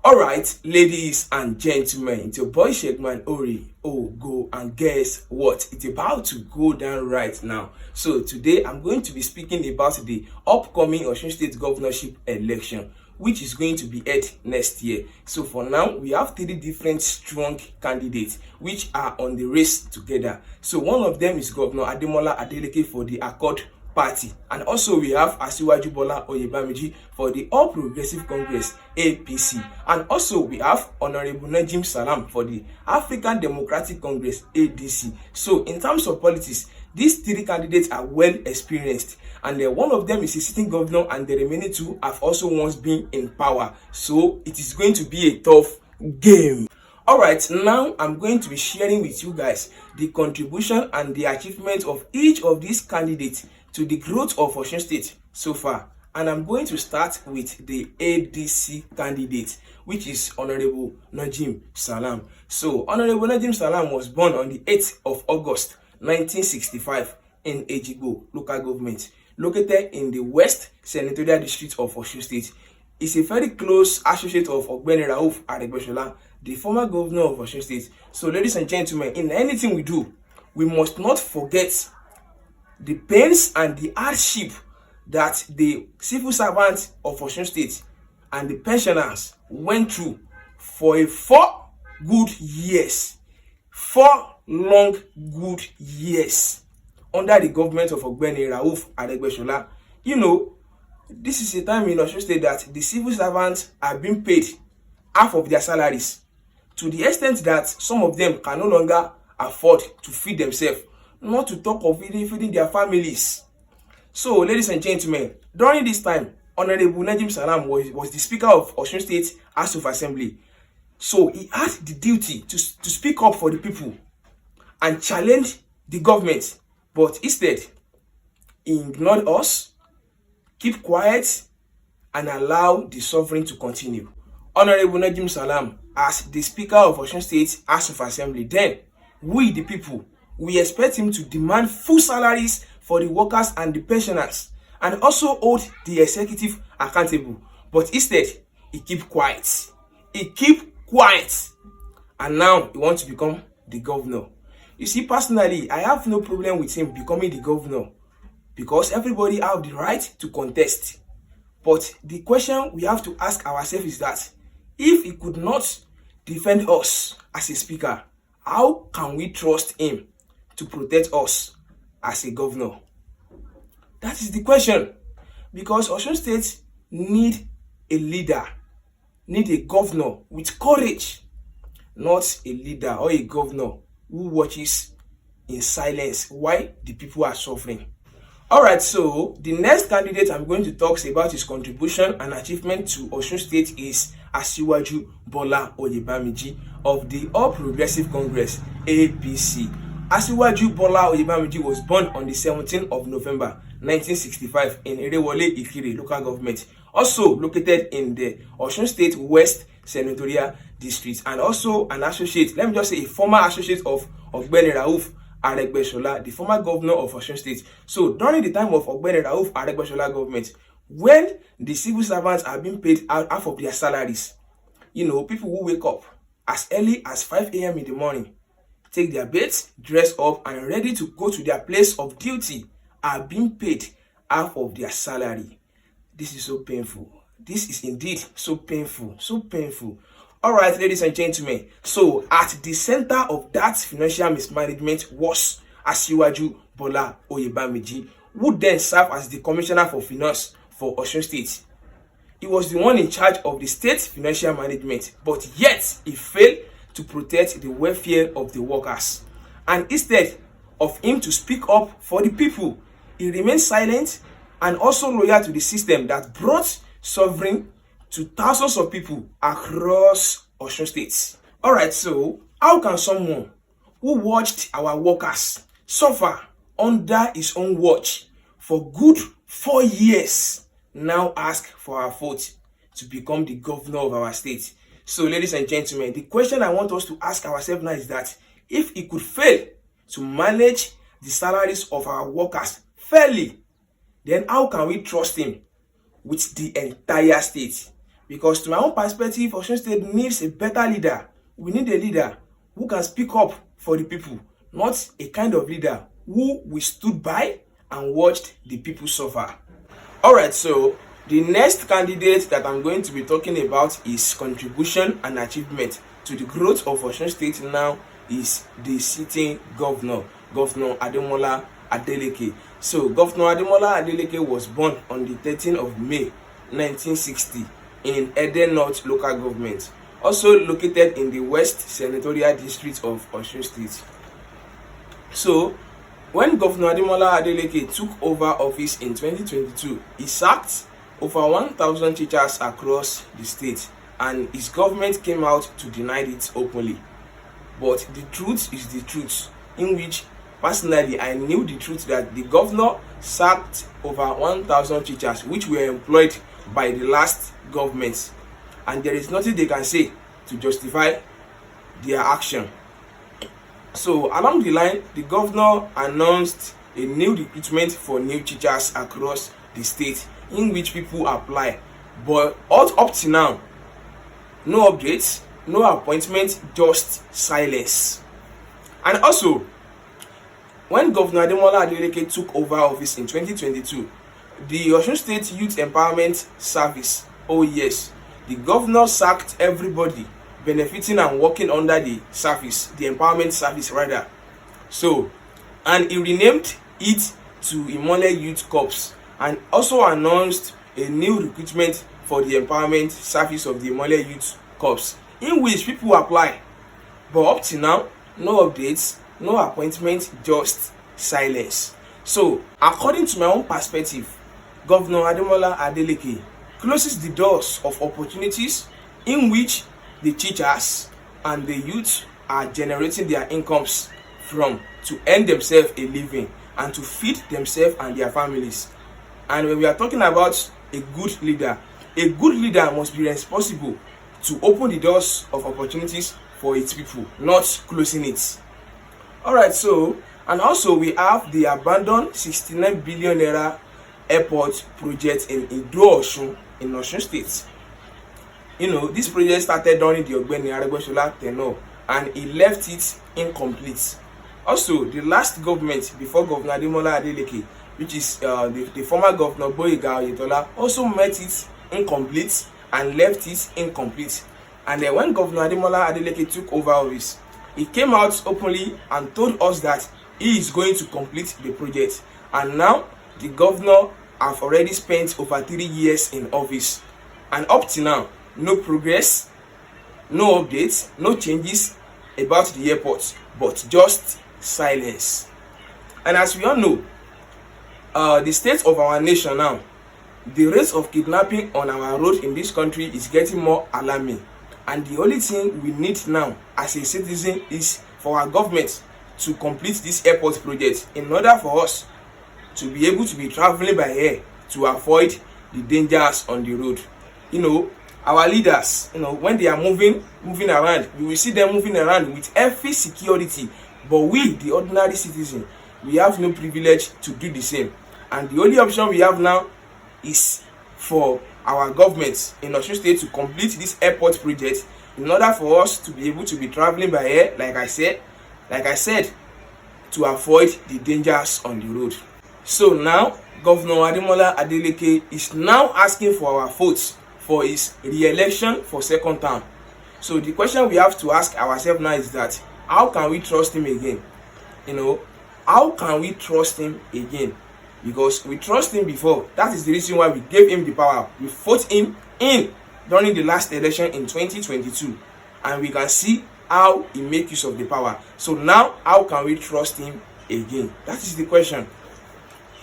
Alright, ladies and gentlemen, it's your boy Shekman Ori. Go and guess what? It's about to go down right now. So today I'm going to be speaking about the upcoming Osun State Governorship election, which is going to be held next year. So for now, we have three different strong candidates which are on the race together. So one of them is Gov.Ademola Adeleke for the Accord Party, and also we have Asiwaju Bola Oyebamiji for the All Progressive Congress APC, and also we have Hon.Najeem Salaam for the African Democratic Congress ADC. So in terms of politics, these three candidates are well experienced, and one of them is a sitting governor, and the remaining two have also once been in power. So it is going to be a tough game. Alright, now I'm going to be sharing with you guys the contribution and the achievement of each of these candidates to the growth of Osun State so far. And I'm going to start with the ADC candidate, which is Hon.Najeem Salaam. So Hon.Najeem Salaam was born on the 8th of August 1965 in Ejigbo local government, located in the West Senatorial District of Osun State. He's a very close associate of Ogbeni Adegbeshola, the former governor of Osun State. So ladies and gentlemen, in anything we do, we must not forget the pains and the hardship that the civil servants of Osun State and the pensioners went through for 4 good years, 4 long good years under the government of Ogbeni Adegbeshola. You know, this is a time in Osun State that the civil servants are being paid half of their salaries, to the extent that some of them can no longer afford to feed themselves, not to talk of feeding their families. So, ladies and gentlemen, during this time, Honorable Najeem Salaam was the Speaker of Osun State House of Assembly. So, he had the duty to speak up for the people and challenge the government. But instead, he ignored us, keep quiet, and allow the suffering to continue. Honorable Najeem Salaam, as the Speaker of Osun State House of Assembly, then we the people, we expect him to demand full salaries for the workers and the pensioners, and also hold the executive accountable. But instead, he keep quiet. He keep quiet. And now he wants to become the governor. You see, personally, I have no problem with him becoming the governor, because everybody have the right to contest. But the question we have to ask ourselves is that if he could not defend us as a speaker, how can we trust him to protect us as a governor? That is the question. Because Osun State need a leader, need a governor with courage, not a leader or a governor who watches in silence while the people are suffering. Alright, so the next candidate I'm going to talk about his contribution and achievement to Osun State is Asiwaju Bola Oyebamiji of the All Progressive Congress APC. Asiwaju Bola Oyebamiji was born on the 17th of November 1965 in Erewole Ikire local government, also located in the Osun State West Senatorial District, and also an associate, let me just say a former associate of Ogbeni Adegbeshola, the former governor of Osun State. So during the time of Ogbeni Adegbeshola government, when the civil servants are being paid half of their salaries, you know, people who wake up as early as 5 a.m. in the morning, take their beds, dress up, and ready to go to their place of duty are being paid half of their salary. This is so painful. This is indeed so painful, so painful. Alright, ladies and gentlemen, so at the center of that financial mismanagement was Asiwaju Bola Oyebamiji, who then served as the Commissioner for Finance for Osun State. He was the one in charge of the state financial management, but yet he failed to protect the welfare of the workers. And instead of him to speak up for the people, he remained silent and also loyal to the system that brought suffering to thousands of people across Osun State. Alright, so how can someone who watched our workers suffer under his own watch for good 4 years now ask for our vote to become the governor of our state? So ladies and gentlemen, the question I want us to ask ourselves now is that if he could fail to manage the salaries of our workers fairly, then how can we trust him with the entire state? Because to my own perspective, Osun State needs a better leader. We need a leader who can speak up for the people, not a kind of leader who we stood by and watched the people suffer. Alright, so the next candidate that I'm going to be talking about is contribution and achievement to the growth of Osun State now is the sitting governor, Gov.Ademola Adeleke. So Governor Ademola Adeleke was born on the 13th of May 1960 in Ede North local government, also located in the West Senatorial District of Osun State. So when Governor Ademola Adeleke took over office in 2022, he sacked over 1,000 teachers across the state, and his government came out to deny it openly. But the truth is the truth, in which personally I knew the truth that the governor sacked over 1,000 teachers which were employed by the last government, and there is nothing they can say to justify their action. So along the line, the governor announced a new recruitment for new teachers across the state, in which people apply, but up to now, no updates, no appointment, just silence. And also, when Governor Ademola Adeleke took over office in 2022, the Osun State Youth Empowerment Service, oh yes, the governor sacked everybody benefiting and working under the service, the empowerment service rather. So, and he renamed it to Imole Youth Corps, and also announced a new recruitment for the empowerment service of the Imole Youth Corps, in which people apply, but up to now, no updates, no appointment, just silence. So, according to my own perspective, Governor Ademola Adeleke closes the doors of opportunities in which the teachers and the youth are generating their incomes from to earn themselves a living and to feed themselves and their families. And when we are talking about a good leader must be responsible to open the doors of opportunities for its people, not closing it. Alright, so, and also we have the abandoned 69 billion naira airport project in Osun in Osun State. You know, this project started during the Ogbeni tenure, and he left it incomplete. Also, the last government before Governor Ademola Adeleke, which is the former Governor Bola, also met it incomplete and left it incomplete. And then when Governor Ademola Adeleke took over office, he came out openly and told us that he is going to complete the project. And now the governor have already spent over 3 years in office, and up to now, no progress, no updates, no changes about the airport, but just silence. And as we all know, the state of our nation now, the rate of kidnapping on our road in this country is getting more alarming. And the only thing we need now as a citizen is for our government to complete this airport project in order for us to be able to be traveling by air to avoid the dangers on the road. You know, our leaders, you know, when they are moving around, you will see them moving around with every security. But we, the ordinary citizen, we have no privilege to do the same. And the only option we have now is for our government in Osun State to complete this airport project in order for us to be able to be traveling by air, like I said, to avoid the dangers on the road. So now, Governor Ademola Adeleke is now asking for our votes for his re-election for second term. So the question we have to ask ourselves now is that, how can we trust him again? You know, how can we trust him again? Because we trust him before. That is the reason why we gave him the power. We voted him in during the last election in 2022, and we can see how he make use of the power. So now, how can we trust him again? That is the question.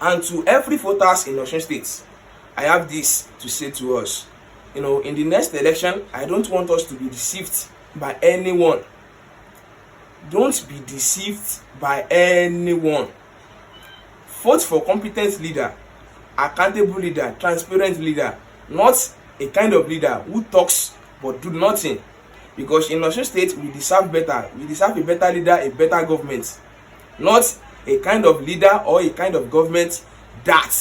And to every voters in Osun State, I have this to say to us. You know, in the next election, I don't want us to be deceived by anyone. Don't be deceived by anyone. Vote for competent leader, accountable leader, transparent leader, not a kind of leader who talks but do nothing. Because in Osun State, we deserve better. We deserve a better leader, a better government. Not a kind of leader or a kind of government that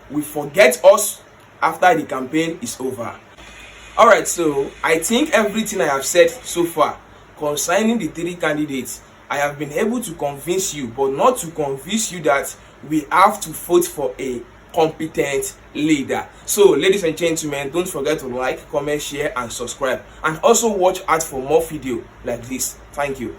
will forget us after the campaign is over. All right, so I think everything I have said so far concerning the three candidates, I have been able to convince you, but not to convince you that we have to vote for a competent leader. So ladies and gentlemen, don't forget to like, comment, share and subscribe, and also watch out for more video like this. Thank you.